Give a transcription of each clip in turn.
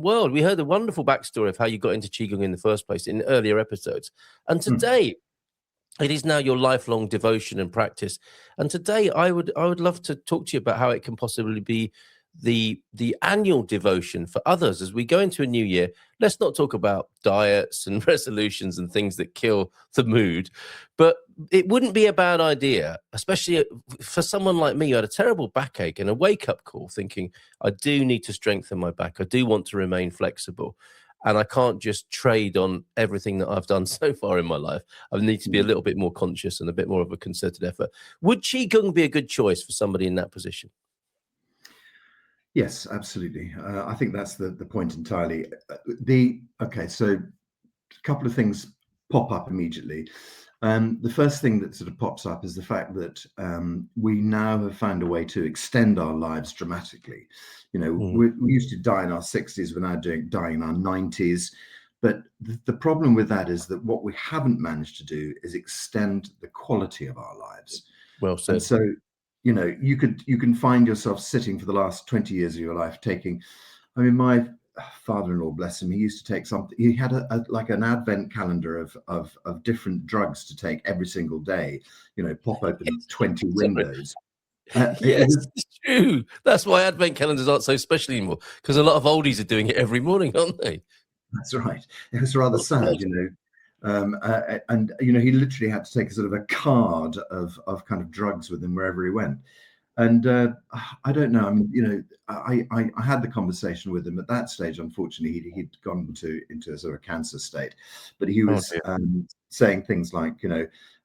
world. We heard the wonderful backstory of how you got into Qigong in the first place in earlier episodes. And today, it is now your lifelong devotion and practice. And today, I would love to talk to you about how it can possibly be the annual devotion for others as we go into a new year. Let's not talk about diets and resolutions and things that kill the mood, but it wouldn't be a bad idea, especially for someone like me who had a terrible backache and a wake-up call thinking, I do need to strengthen my back. I do want to remain flexible. And I can't just trade on everything that I've done so far in my life. I need to be a little bit more conscious and a bit more of a concerted effort. Would Qigong be a good choice for somebody in that position? Yes, absolutely. I think that's the point entirely. So a couple of things pop up immediately. The first thing that sort of pops up is the fact that we now have found a way to extend our lives dramatically. We used to die in our 60s, we're now dying in our 90s. But the problem with that is that what we haven't managed to do is extend the quality of our lives. Well said. And so, you can find yourself sitting for the last 20 years of your life taking, my father-in-law, bless him, he used to take something. He had like an advent calendar of different drugs to take every single day. Pop open 20 windows. Yes, it's true. That's why advent calendars aren't so special anymore, because a lot of oldies are doing it every morning, aren't they? That's right. It was rather sad, and he literally had to take a sort of a card of kind of drugs with him wherever he went. And I don't know. I had the conversation with him at that stage. Unfortunately, he'd gone into a sort of cancer state, but he was saying things like,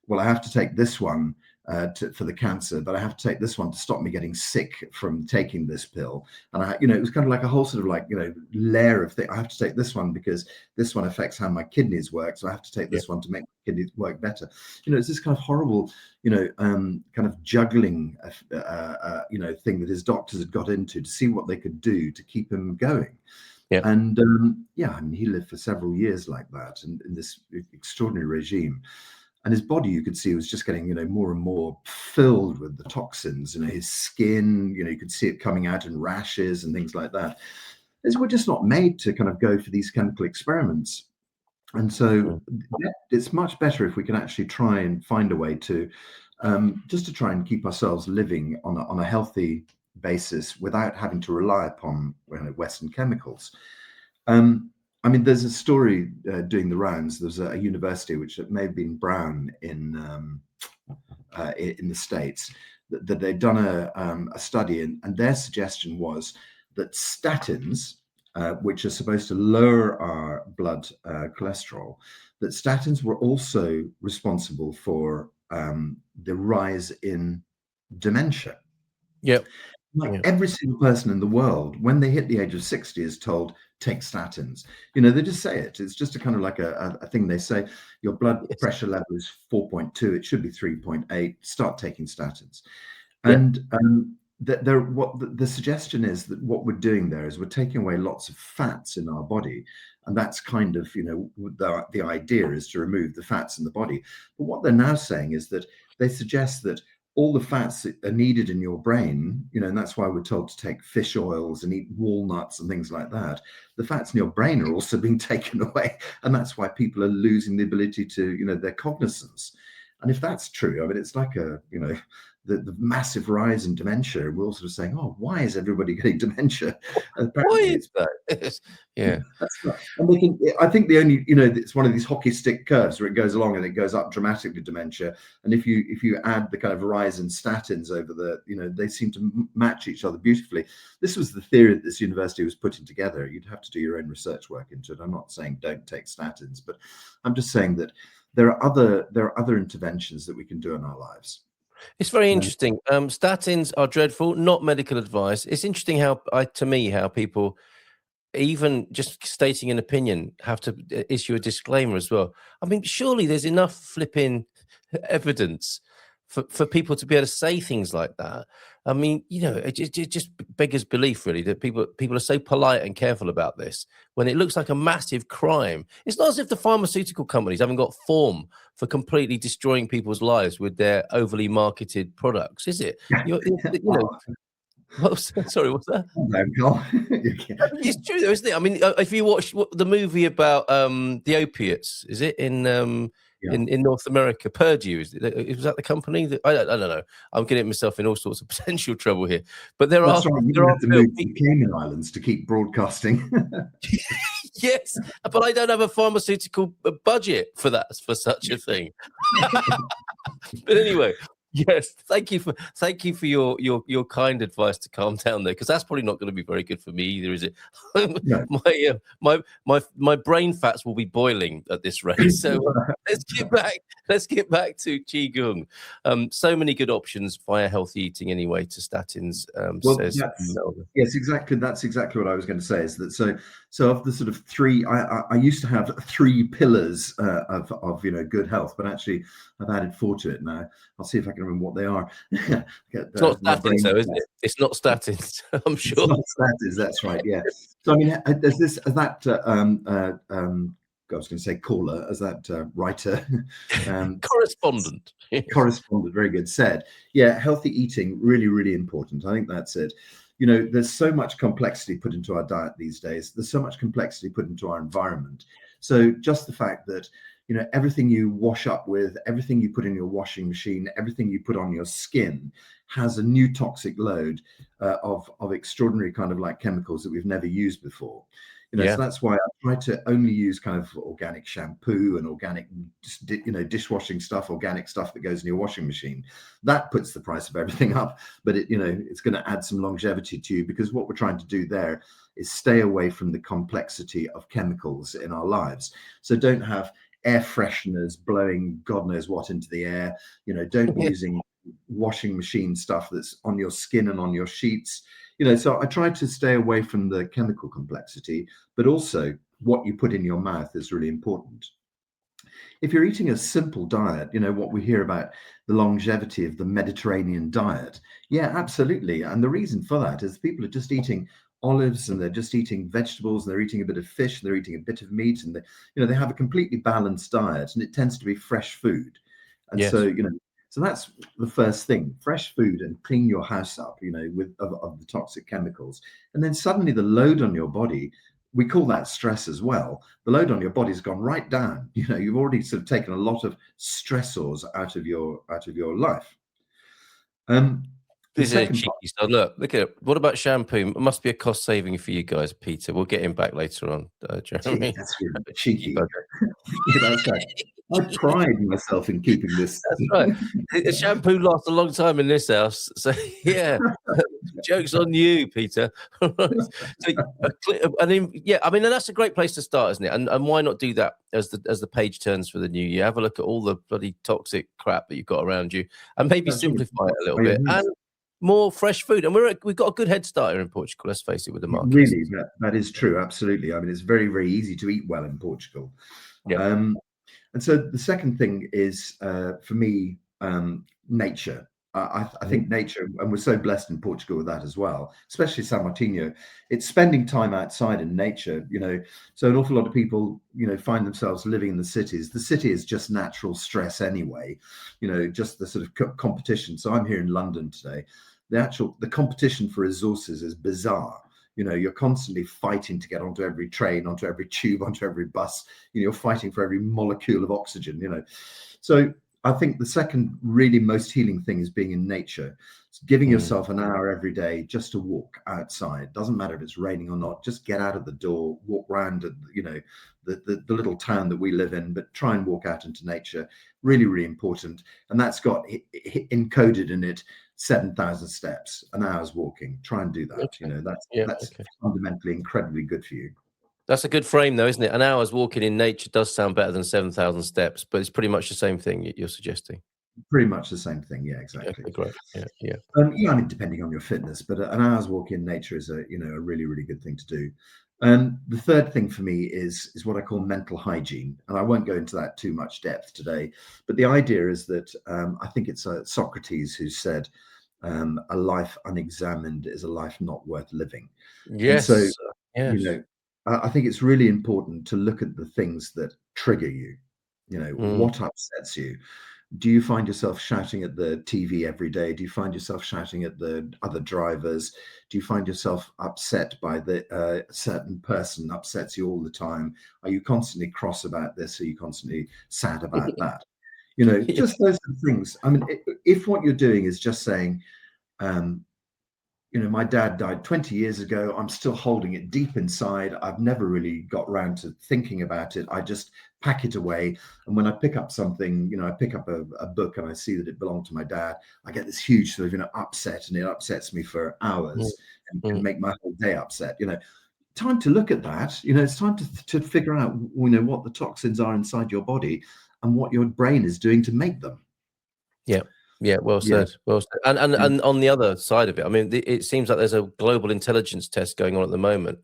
well, I have to take this one for the cancer, but I have to take this one to stop me getting sick from taking this pill. And it was kind of like a whole sort of layer of things. I have to take this one because this one affects how my kidneys work, so I have to take this one to make my kidneys work better. It's this kind of horrible, kind of juggling, thing that his doctors had got into to see what they could do to keep him going. Yeah. And he lived for several years like that, and in this extraordinary regime. And his body, you could see, was just getting, more and more filled with the toxins. His skin, you could see it coming out in rashes and things like that. We're just not made to kind of go for these chemical experiments. And so it's much better if we can actually try and find a way to just to try and keep ourselves living on a healthy basis without having to rely upon Western chemicals. There's a story doing the rounds. There's a university, which may have been Brown in the States, that they'd done a study, and their suggestion was that statins, which are supposed to lower our blood cholesterol, that statins were also responsible for the rise in dementia. Yep. Every single person in the world, when they hit the age of 60, is told, take statins. They just say it. It's just a kind of like a thing they say. Your blood pressure level is 4.2. It should be 3.8. Start taking statins. And the suggestion is that what we're doing there is we're taking away lots of fats in our body. And that's kind of, the idea is to remove the fats in the body. But what they're now saying is that they suggest that all the fats that are needed in your brain, and that's why we're told to take fish oils and eat walnuts and things like that. The fats in your brain are also being taken away. And that's why people are losing the ability to, their cognizance. And if that's true, it's like the massive rise in dementia. We're all sort of saying, oh, why is everybody getting dementia? Why is that? Yeah. That's not, and I think the only, it's one of these hockey stick curves where it goes along and it goes up dramatically, dementia. And if you add the kind of rise in statins over they seem to match each other beautifully. This was the theory that this university was putting together. You'd have to do your own research work into it. I'm not saying don't take statins, but I'm just saying that there are other interventions that we can do in our lives. It's very interesting. Statins are dreadful, not medical advice. It's interesting how people, even just stating an opinion, have to issue a disclaimer as well. Surely there's enough flipping evidence for people to be able to say things like that. It just beggars belief, really, that people are so polite and careful about this when it looks like a massive crime. It's not as if the pharmaceutical companies haven't got form for completely destroying people's lives with their overly marketed products, is it? Sorry, what's that? No, Carl. I mean, it's true though, isn't it? I mean, if you watch the movie about the opiates, is it in North America? Purdue, is that the company? That I don't know. I'm getting myself in all sorts of potential trouble here. But That's right. You have to films. move to the Cayman Islands to keep broadcasting. Yes, but I don't have a pharmaceutical budget for such a thing. But anyway, yes, thank you for your kind advice to calm down there, because that's probably not going to be very good for me either, is it? No. My brain fats will be boiling at this rate. So let's get back to Qigong. So many good options via healthy eating anyway to statins. Well, Says yes, exactly. That's exactly what I was going to say. Is that so of the sort of three? I used to have three pillars of good health, but actually I've added four to it now. I'll see if I can remember what they are. It's not statins, though, isn't it? It's not statins. I'm sure. It's not statins. That's right. Yeah. So I mean, there's this that I was going to say caller, as that writer, correspondent. Correspondent, very good, said, yeah, healthy eating, really, really important. I think that's it. You know, there's so much complexity put into our diet these days. There's so much complexity put into our environment. So just the fact that, you know, everything you wash up with, everything you put in your washing machine, everything you put on your skin has a new toxic load of extraordinary kind of like chemicals that we've never used before. You know, so that's why I try to only use kind of organic shampoo and organic, dishwashing stuff, organic stuff that goes in your washing machine. That puts the price of everything up, but it's going to add some longevity to you, because what we're trying to do there is stay away from the complexity of chemicals in our lives. So don't have air fresheners blowing God knows what into the air. You know, don't using washing machine stuff that's on your skin and on your sheets. You know, so I try to stay away from the chemical complexity, but also what you put in your mouth is really important. If you're eating a simple diet, you know, what we hear about the longevity of the Mediterranean diet, yeah, absolutely. And the reason for that is people are just eating olives, and they're just eating vegetables, and they're eating a bit of fish, and they're eating a bit of meat, and they have a completely balanced diet, and it tends to be fresh food. And so, so that's the first thing: fresh food, and clean your house up, with of the toxic chemicals. And then suddenly the load on your body, we call that stress as well. The load on your body's gone right down. You know, you've already sort of taken a lot of stressors out of your life. This is a cheeky stuff. Look at it. What about shampoo? It must be a cost saving for you guys, Peter. We'll get him back later on, Jeremy. That's really cheeky. That's right. I pride myself in keeping this. That's right. A shampoo lasts a long time in this house. So yeah, joke's on you, Peter. And that's a great place to start, isn't it? And why not do that as the page turns for the new year? Have a look at all the bloody toxic crap that you've got around you, and maybe simplify it a little bit. And more fresh food, and we've got a good head start here in Portugal. Let's face it, with the market. Really, that is true. Absolutely. I mean, it's very, very easy to eat well in Portugal. Yeah. And so the second thing is, for me, nature. I think nature, and we're so blessed in Portugal with that as well, especially San Martino. It's spending time outside in nature. So an awful lot of people, find themselves living in the cities. The city is just natural stress anyway. Just the sort of competition. So I'm here in London today. The competition for resources is bizarre. You're constantly fighting to get onto every train, onto every tube, onto every bus. You're fighting for every molecule of oxygen. So I think the second really most healing thing is being in nature. It's giving yourself an hour every day just to walk outside. Doesn't matter if it's raining or not. Just get out of the door, walk around, the little town that we live in, but try and walk out into nature. Really, really important. And that's got encoded in it 7,000 steps, an hour's walking. Try and do that. Okay. That's fundamentally incredibly good for you. That's a good frame, though, isn't it? An hour's walking in nature does sound better than 7,000 steps, but it's pretty much the same thing you're suggesting. Pretty much the same thing, yeah, exactly. Okay, great. Yeah. I mean, depending on your fitness, but an hour's walk in nature is a really, really good thing to do. The third thing for me is what I call mental hygiene, and I won't go into that too much depth today. But the idea is that I think it's Socrates who said, "A life unexamined is a life not worth living." Yes. And so, yes. I think it's really important to look at the things that trigger you. What upsets you. Do you find yourself shouting at the TV every day? Do you find yourself shouting at the other drivers? Do you find yourself upset by the certain person upsets you all the time? Are you constantly cross about this? Are you constantly sad about that? Yeah. Just those are things. I mean, if what you're doing is just saying, um, my dad died 20 years ago. I'm still holding it deep inside. I've never really got round to thinking about it. I just pack it away. And when I pick up something, I pick up a book and I see that it belonged to my dad, I get this huge sort of, upset, and it upsets me for Mm, hours and can mm. make my whole day upset. Time to look at that. It's time to figure out, what the toxins are inside your body and what your brain is doing to make them. Yeah. Yeah, well Yeah. said. Well said. And on the other side of it, I mean, it seems like there's a global intelligence test going on at the moment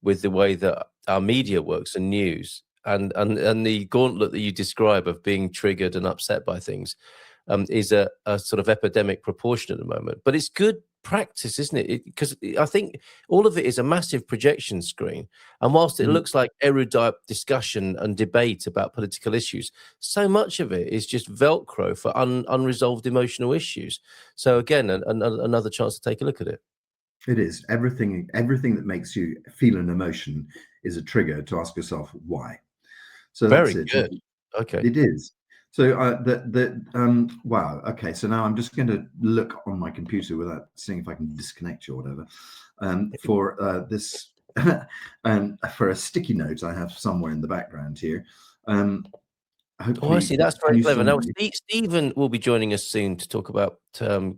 with the way that our media works and news, and the gauntlet that you describe of being triggered and upset by things is a sort of epidemic proportion at the moment. But it's good practice, isn't it? Because I think all of it is a massive projection screen. And whilst it looks like erudite discussion and debate about political issues, so much of it is just Velcro for unresolved emotional issues. So again, another chance to take a look at it. It is. Everything that makes you feel an emotion is a trigger to ask yourself why. So that's Very it. good. Okay. It is. So wow. Okay. So now I'm just going to look on my computer without seeing if I can disconnect you or whatever. For this, for a sticky note I have somewhere in the background here. Oh, I see. That's very clever. Now, me? Stephen will be joining us soon to talk about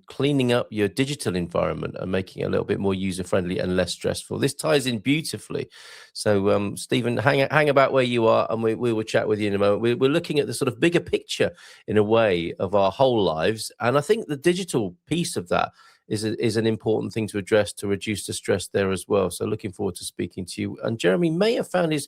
cleaning up your digital environment and making it a little bit more user-friendly and less stressful. This ties in beautifully. So, Stephen, hang about where you are, and we will chat with you in a moment. We're looking at the sort of bigger picture, in a way, of our whole lives. And I think the digital piece of that is an important thing to address to reduce the stress there as well. So looking forward to speaking to you. And Jeremy may have found this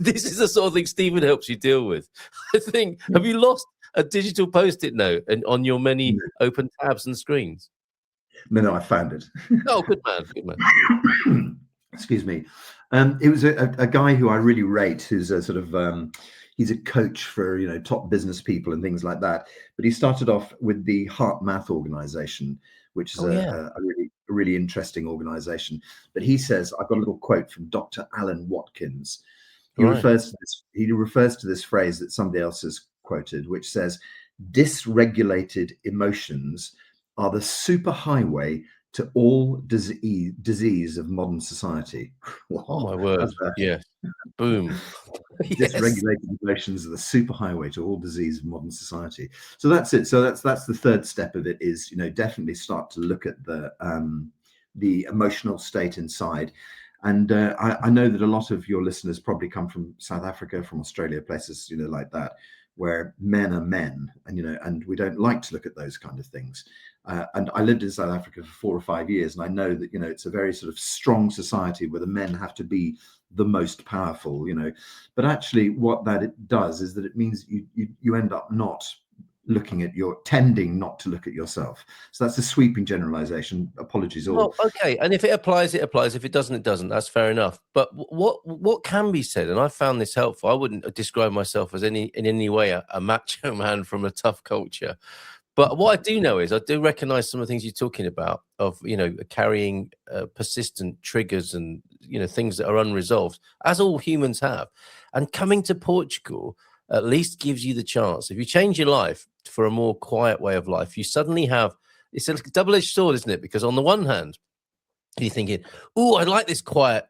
is the sort of thing Stephen helps you deal with. I think, have you lost a digital Post-it note on your many open tabs and screens? No, I found it. Oh, good man, good man. Excuse me. It was a guy who I really rate, who's a sort of, he's a coach for, top business people and things like that. But he started off with the Heart Math organization, which is a really interesting organization. But he says, I've got a little quote from Dr. Alan Watkins. He refers to this phrase that somebody else has quoted, which says, dysregulated emotions are the superhighway to all disease of modern society. Oh my word! Yes, boom. Dysregulated emotions are the superhighway to all disease of modern society. So that's it. So that's the third step of it. Is definitely start to look at the emotional state inside. And I know that a lot of your listeners probably come from South Africa, from Australia, places like that, where men are men, and we don't like to look at those kind of things. And I lived in South Africa for 4 or 5 years, and I know that it's a very sort of strong society where the men have to be the most powerful. But actually, what that does is that it means you end up tending not to look at yourself. So that's a sweeping generalization. Apologies all. Well, okay, and if it applies, it applies. If it doesn't, it doesn't. That's fair enough. But what can be said, and I found this helpful. I wouldn't describe myself as in any way a macho man from a tough culture. But what I do know is I do recognize some of the things you're talking about of, carrying persistent triggers and, things that are unresolved, as all humans have. And coming to Portugal at least gives you the chance. If you change your life for a more quiet way of life, you suddenly have, it's a double-edged sword, isn't it? Because on the one hand, you're thinking, oh, I like this quiet,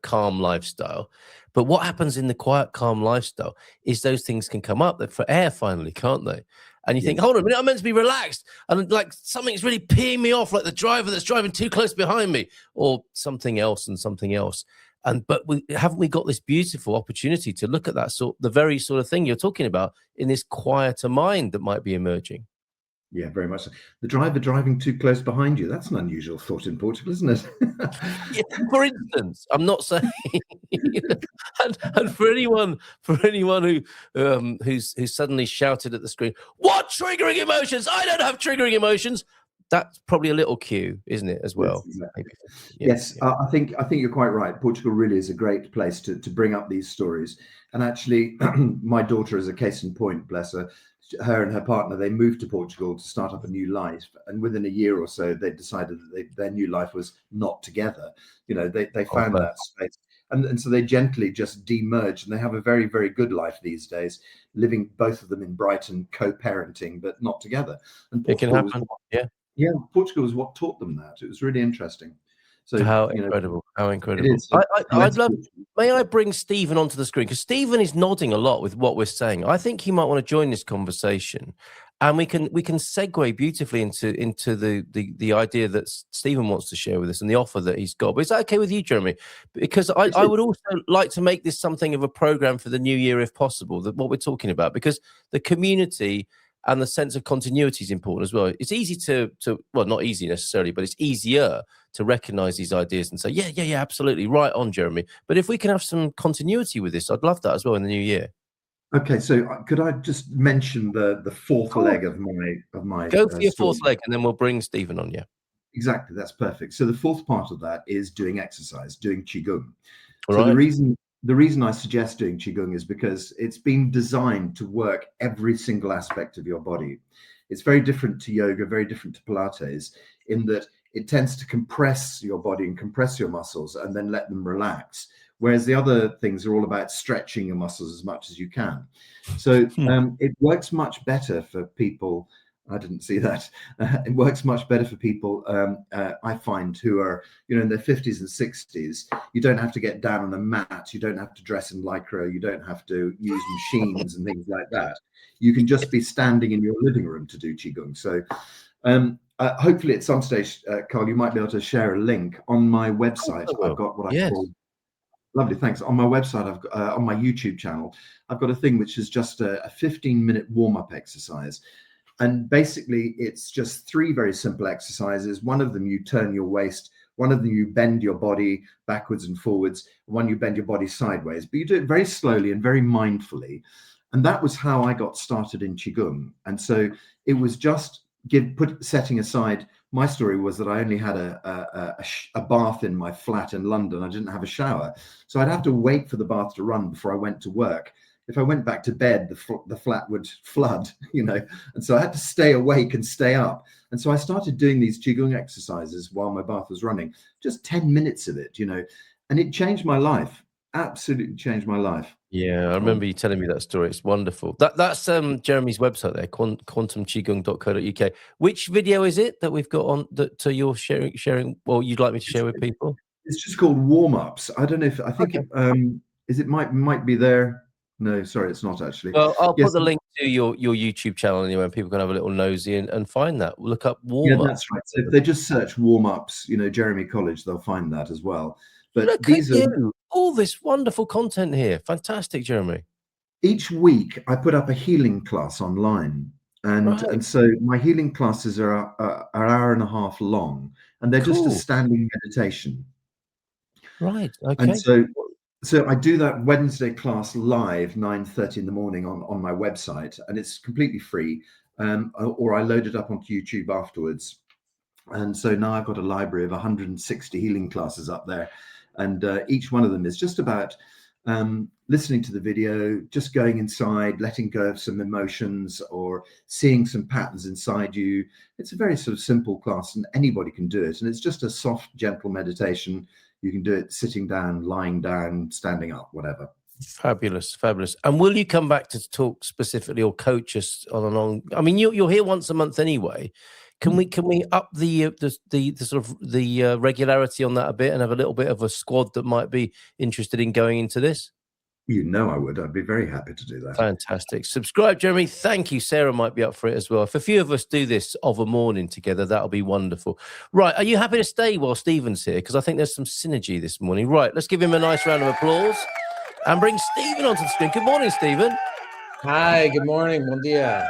calm lifestyle. But what happens in the quiet, calm lifestyle is those things can come up for air finally, can't they? And you think, hold on a minute, I'm meant to be relaxed. And like something's really peeing me off, like the driver that's driving too close behind me, or something else and something else. But haven't we got this beautiful opportunity to look at the very sort of thing you're talking about in this quieter mind that might be emerging? Yeah, very much so. The driver driving too close behind you, that's an unusual thought in Portugal, isn't it? Yeah, for instance, I'm not saying and for anyone who's suddenly shouted at the screen, what triggering emotions? I don't have triggering emotions. that's probably a little cue, isn't it, as well? Yes, exactly. Maybe. Yes, I think you're quite right. Portugal really is a great place to bring up these stories. And actually, my daughter is a case in point. Bless her. Her and her partner, they moved to Portugal to start up a new life, and within a year or so, they decided that their new life was not together. You know, they found that space, and so they gently just demerged, and they have a very, very good life these days, living both of them in Brighton, co-parenting, but not together. And It can Portugal was happen. Yeah. yeah, Portugal was what taught them that. It was really interesting. So, How you know, incredible! How it incredible! is. So I'd let's love. May I bring Stephen onto the screen, because Stephen is nodding a lot with what we're saying. I think he might want to join this conversation, and we can segue beautifully into the idea that Stephen wants to share with us and the offer that he's got. But is that okay with you, Jeremy? Because I would also like to make this something of a program for the new year, if possible. That what we're talking about, because the community and the sense of continuity is important as well. It's easy to well, not easy necessarily, but it's easier to recognize these ideas and say, yeah, absolutely, right on, Jeremy. But if we can have some continuity with this, I'd love that as well in the new year. Okay, so could I just mention the fourth leg of my Go for your story? fourth leg, and then we'll bring Stephen on. Yeah, Exactly, that's perfect. So the fourth part of that is doing exercise, doing Qigong. all So right. the reason I suggest doing Qigong is because it's been designed to work every single aspect of your body. It's very different to yoga, very different to Pilates, in that it tends to compress your body and compress your muscles and then let them relax. Whereas the other things are all about stretching your muscles as much as you can. So it works much better for people. I didn't see that. It works much better for people, I find, who are, you know, in their 50s and 60s. You don't have to get down on a mat. You don't have to dress in lycra. You don't have to use machines and things like that. You can just be standing in your living room to do Qigong. So hopefully at some stage, Carl, you might be able to share a link on my website. I've got what I call, lovely, thanks. On my website, I've got, on my YouTube channel, I've got a thing which is just a 15-minute warm-up exercise. And basically, it's just 3 very simple exercises. One of them, you turn your waist. One of them, you bend your body backwards and forwards. One, you bend your body sideways. But you do it very slowly and very mindfully. And that was how I got started in Qigong. And so it was just setting aside. My story was that I only had a bath in my flat in London. I didn't have a shower. So I'd have to wait for the bath to run before I went to work. If I went back to bed, the flat would flood, you know, and so I had to stay awake and stay up. And so I started doing these Qigong exercises while my bath was running, just 10 minutes of it, you know, and it changed my life, absolutely changed my life. Yeah, I remember you telling me that story. It's wonderful. That's Jeremy's website there, quantumqigong.co.uk. Which video is it that we've got on that you're sharing? Well, you'd like me to share with people? It's just called warm-ups. I don't know if I think it might be there. No, sorry, it's not actually. Well, I'll put the link to your YouTube channel anyway, and people can have a little nosy and find that. Look up warm-ups. Yeah, that's right. So if they just search warm-ups, you know, Jeremy Colledge, they'll find that as well. But look these at you. All this wonderful content here. Fantastic, Jeremy. Each week I put up a healing class online. And so my healing classes are an hour and a half long, and they're just a standing meditation. Right. Okay. And so I do that Wednesday class live, 9:30 in the morning on my website, and it's completely free. Or I load it up onto YouTube afterwards. And so now I've got a library of 160 healing classes up there. And each one of them is just about listening to the video, just going inside, letting go of some emotions or seeing some patterns inside you. It's a very sort of simple class and anybody can do it. And it's just a soft, gentle meditation. You can do it sitting down, lying down, standing up, whatever. Fabulous, fabulous. And will you come back to talk specifically or coach us on? I mean, you're here once a month anyway. Can we up the sort of the regularity on that a bit and have a little bit of a squad that might be interested in going into this? You know I would. I'd be very happy to do that. Fantastic. Subscribe, Jeremy. Thank you. Sarah might be up for it as well. If a few of us do this of a morning together, that'll be wonderful. Right. Are you happy to stay while Stephen's here? Because I think there's some synergy this morning. Right. Let's give him a nice round of applause and bring Stephen onto the screen. Good morning, Stephen. Hi. Good morning. Bon dia.